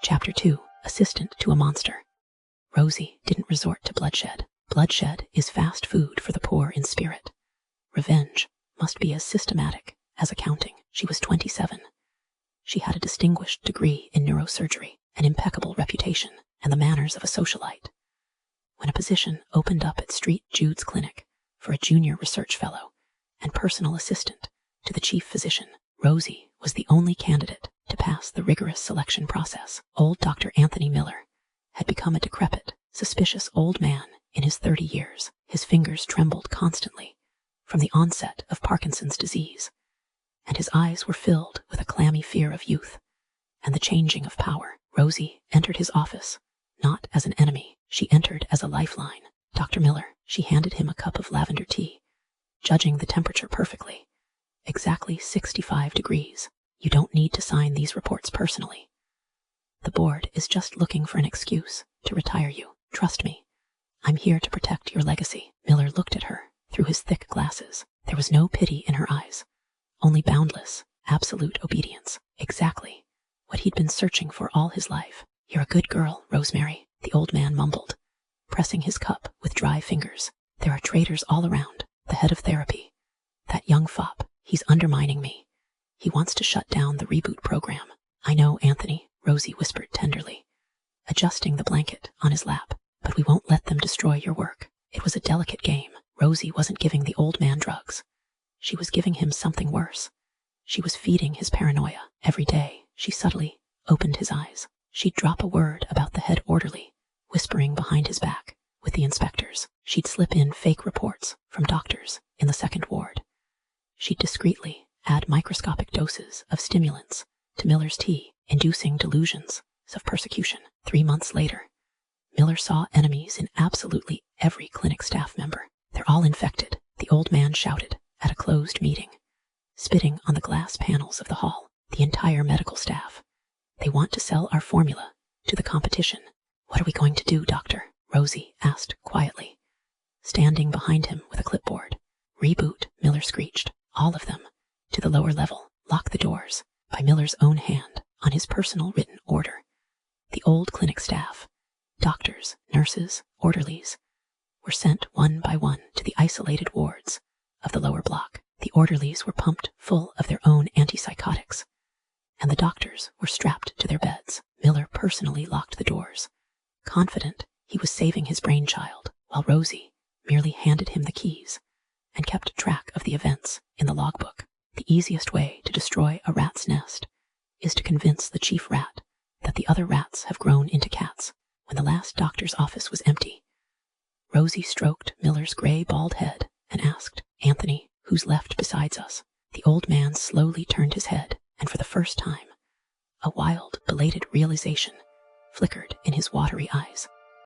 Chapter 2, Assistant to a Monster. Rosie didn't resort to bloodshed. Bloodshed is fast food for the poor in spirit. Revenge must be as systematic as accounting. She was 27. She had a distinguished degree in neurosurgery, an impeccable reputation, and the manners of a socialite. When a position opened up at Saint Jude's clinic for a junior research fellow and personal assistant to the chief physician, Rosie was the only candidate to pass the rigorous selection process. Old Dr. Anthony Miller had become a decrepit, suspicious old man in his 30 years. His fingers trembled constantly from the onset of Parkinson's disease, and his eyes were filled with a clammy fear of youth and the changing of power. Rosie entered his office not as an enemy, she entered as a lifeline. Dr. Miller, she handed him a cup of lavender tea, judging the temperature perfectly. Exactly 65 degrees. You don't need to sign these reports personally. The board is just looking for an excuse to retire you. Trust me, I'm here to protect your legacy. Miller looked at her through his thick glasses. There was no pity in her eyes, only boundless, absolute obedience. Exactly what he'd been searching for all his life. You're a good girl, Rosemary, the old man mumbled, pressing his cup with dry fingers. There are traitors all around. The head of therapy, that young fop, he's undermining me. He wants to shut down the reboot program. I know, Anthony, Rosie whispered tenderly, adjusting the blanket on his lap, but we won't let them destroy your work. It was a delicate game. Rosie wasn't giving the old man drugs. She was giving him something worse. She was feeding his paranoia. Every day, she subtly opened his eyes. She'd drop a word about the head orderly, whispering behind his back with the inspectors. She'd slip in fake reports from doctors in the second ward. She'd discreetly add microscopic doses of stimulants to Miller's tea, inducing delusions of persecution. 3 months later, Miller saw enemies in absolutely every clinic staff member. They're all infected, the old man shouted at a closed meeting, spitting on the glass panels of the hall. The entire medical staff. They want to sell our formula to the competition. What are we going to do, doctor? Rosie asked quietly, standing behind him with a clipboard. Reboot, Miller screeched. All of them, to the lower level. Lock the doors, by Miller's own hand, on his personal written order. The old clinic staff, doctors, nurses, orderlies, were sent one by one to the isolated wards of the lower block. The orderlies were pumped full of their own antipsychotics, and the doctors were strapped to their beds. Miller personally locked the doors, confident he was saving his brainchild, while Rosie merely handed him the keys and kept track of the events in the logbook. The easiest way to destroy a rat's nest is to convince the chief rat that the other rats have grown into cats. When the last doctor's office was empty, Rosie stroked Miller's gray, bald head and asked, Anthony, who's left besides us? The old man slowly turned his head, and for the first time, a wild, belated realization flickered in his watery eyes.